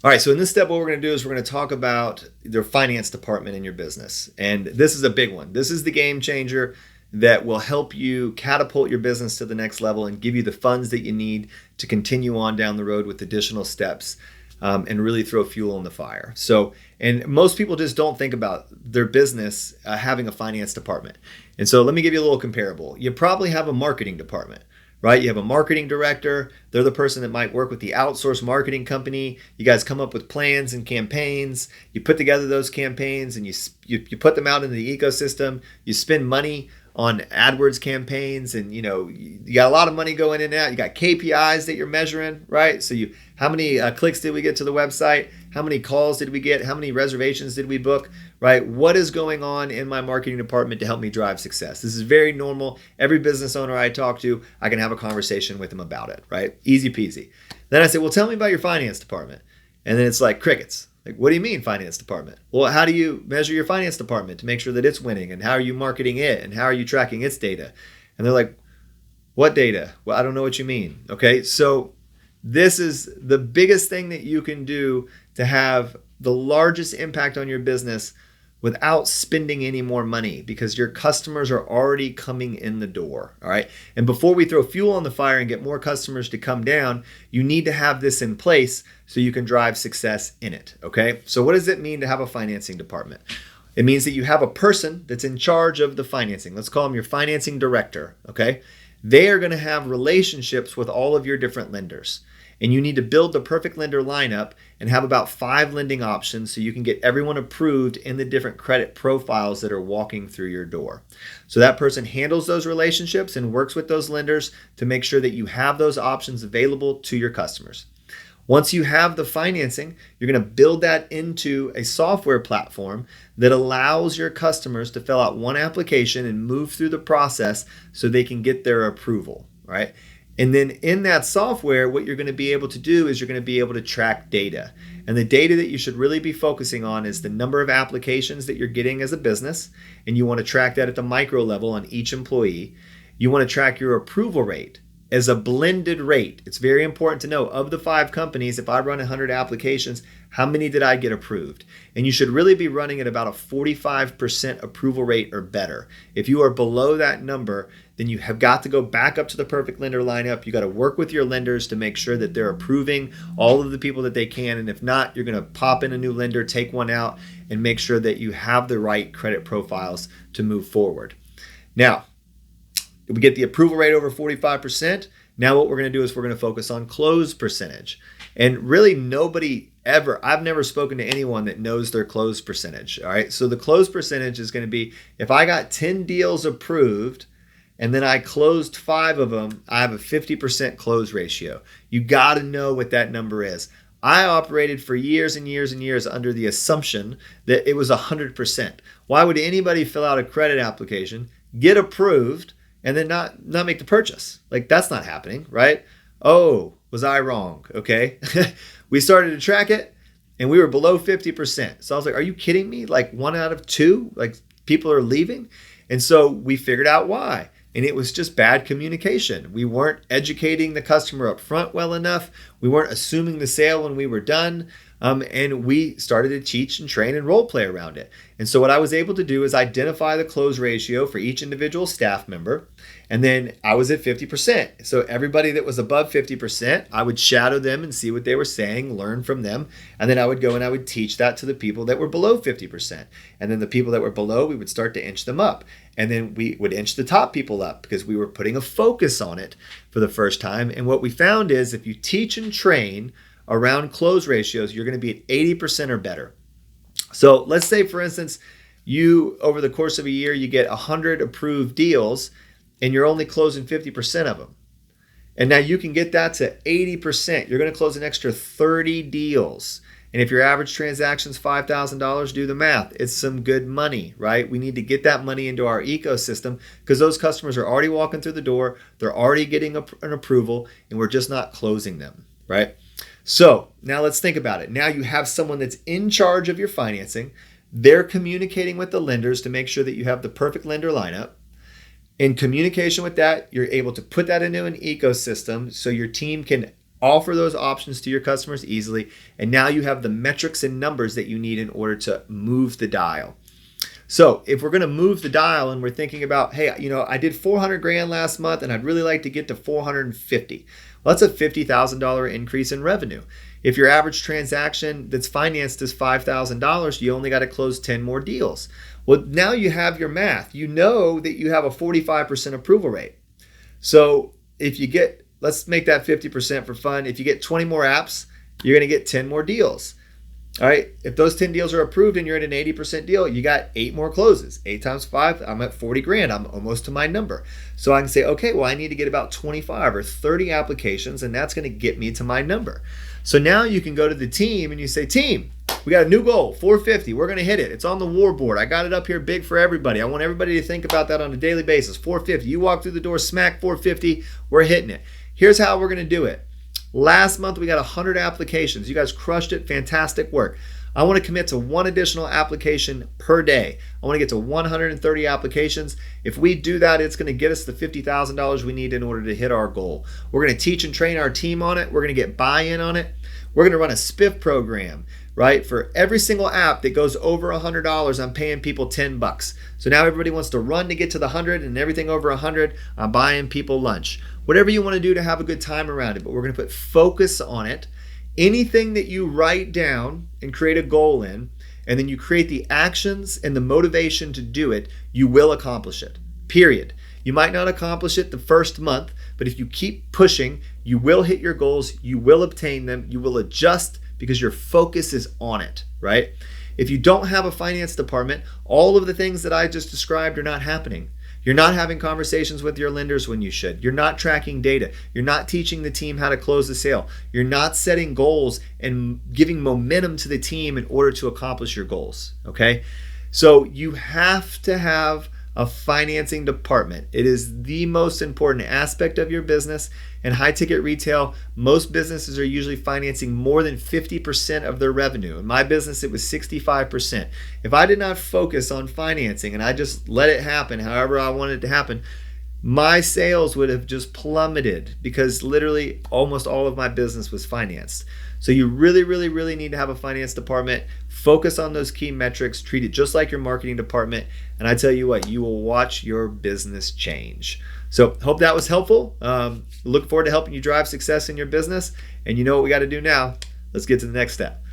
All right, so in this step, what we're going to do is we're going to talk about the finance department in your business. And this is a big one. This is the game changer that will help you catapult your business to the next level and give you the funds that you need to continue on down the road with additional steps, and really throw fuel on the fire. So, and most people just don't think about their business having a finance department. And so let me give you a little comparable. You probably have a marketing department, right? You have a marketing director. They're the person that might work with the outsourced marketing company. You guys come up with plans and campaigns. You put together those campaigns and you put them out into the ecosystem. You spend money on AdWords campaigns, and you got a lot of money going in and out. You got KPIs that you're measuring, right? So how many clicks did we get to the website? How many calls did we get? How many reservations did we book, right? What is going on in my marketing department to help me drive success? This is very normal. Every business owner I talk to, I can have a conversation with them about it, right? Easy peasy. Then I say, well, tell me about your finance department. And then it's like crickets. Like, what do you mean finance department? Well, how do you measure your finance department to make sure that it's winning? And how are you marketing it? And how are you tracking its data? And they're like, what data? Well, I don't know what you mean. Okay, so this is the biggest thing that you can do to have the largest impact on your business without spending any more money, because your customers are already coming in the door. All right. And before we throw fuel on the fire and get more customers to come down, you need to have this in place so you can drive success in it. Okay. So what does it mean to have a financing department? It means that you have a person that's in charge of the financing. Let's call them your financing director. Okay. They are going to have relationships with all of your different lenders. And you need to build the perfect lender lineup and have about 5 lending options so you can get everyone approved in the different credit profiles that are walking through your door. So that person handles those relationships and works with those lenders to make sure that you have those options available to your customers. Once you have the financing, you're going to build that into a software platform that allows your customers to fill out one application and move through the process so they can get their approval, right? And then in that software, what you're going to be able to do is you're going to be able to track data. And the data that you should really be focusing on is the number of applications that you're getting as a business. And you want to track that at the micro level on each employee. You want to track your approval rate as a blended rate. It's very important to know, of the 5 companies, if I run 100 applications, how many did I get approved? And you should really be running at about a 45% approval rate or better. If you are below that number, then you have got to go back up to the perfect lender lineup. You got to work with your lenders to make sure that they're approving all of the people that they can. And if not, you're going to pop in a new lender, take one out, and make sure that you have the right credit profiles to move forward. Now, we get the approval rate over 45%. Now what we're going to do is we're going to focus on close percentage. And really I've never spoken to anyone that knows their close percentage. All right. So the close percentage is going to be, if I got 10 deals approved and then I closed 5 of them, I have a 50% close ratio. You got to know what that number is. I operated for years and years and years under the assumption that it was 100%. Why would anybody fill out a credit application, get approved, and then not make the purchase? Like, that's not happening, right? Oh, was I wrong? Okay. We started to track it and we were below 50%. So I was like, are you kidding me? Like 1 out of 2, like, people are leaving. And so we figured out why. And it was just bad communication. We weren't educating the customer up front well enough. We weren't assuming the sale when we were done. And we started to teach and train and role play around it. And so what I was able to do is identify the close ratio for each individual staff member. And then I was at 50%. So everybody that was above 50%, I would shadow them and see what they were saying, learn from them. And then I would go and I would teach that to the people that were below 50%. And then the people that were below, we would start to inch them up. And then we would inch the top people up because we were putting a focus on it for the first time. And what we found is, if you teach and train around close ratios, you're going to be at 80% or better. So let's say, for instance, you, over the course of a year, you get 100 approved deals and you're only closing 50% of them. And now you can get that to 80%. You're going to close an extra 30 deals. And if your average transaction is $5,000, do the math. It's some good money, right? We need to get that money into our ecosystem because those customers are already walking through the door. They're already getting an approval, and we're just not closing them, right? So now let's think about it. Now you have someone that's in charge of your financing. They're communicating with the lenders to make sure that you have the perfect lender lineup. In communication with that, you're able to put that into an ecosystem so your team can offer those options to your customers easily, and now you have the metrics and numbers that you need in order to move the dial. So if we're going to move the dial and we're thinking about, hey, I did 400 grand last month and I'd really like to get to 450. Well, that's a $50,000 increase in revenue. If your average transaction that's financed is $5,000, you only got to close 10 more deals. Well, now you have your math. You know that you have a 45% approval rate. So if you get, let's make that 50% for fun. If you get 20 more apps, you're going to get 10 more deals. All right, if those 10 deals are approved and you're at an 80% deal, you got 8 more closes. 8 times 5, I'm at 40 grand. I'm almost to my number. So I can say, okay, well, I need to get about 25 or 30 applications, and that's going to get me to my number. So now you can go to the team and you say, team, we got a new goal, 450. We're going to hit it. It's on the war board. I got it up here big for everybody. I want everybody to think about that on a daily basis. 450. You walk through the door, smack 450. We're hitting it. Here's how we're going to do it. Last month, we got 100 applications. You guys crushed it. Fantastic work. I want to commit to 1 additional application per day. I want to get to 130 applications. If we do that, it's going to get us the $50,000 we need in order to hit our goal. We're going to teach and train our team on it. We're going to get buy-in on it. We're going to run a spiff program, right? For every single app that goes over $100, I'm paying people $10. So now everybody wants to run to get to the 100, and everything over 100, I'm buying people lunch. Whatever you want to do to have a good time around it, but we're going to put focus on it. Anything that you write down and create a goal in, and then you create the actions and the motivation to do it, you will accomplish it, period. You might not accomplish it the first month, but if you keep pushing, you will hit your goals, you will obtain them, you will adjust because your focus is on it, right? If you don't have a finance department, all of the things that I just described are not happening. You're not having conversations with your lenders when you should. You're not tracking data. You're not teaching the team how to close the sale. You're not setting goals and giving momentum to the team in order to accomplish your goals, okay? So you have to have a financing department. It is the most important aspect of your business. In high ticket retail, most businesses are usually financing more than 50% of their revenue. In my business, it was 65%. If I did not focus on financing and I just let it happen however I wanted it to happen, my sales would have just plummeted because literally almost all of my business was financed. So you really, really, really need to have a finance department. Focus on those key metrics. Treat it just like your marketing department. And I tell you what, you will watch your business change. So hope that was helpful. Look forward to helping you drive success in your business. And you know what we got to do now. Let's get to the next step.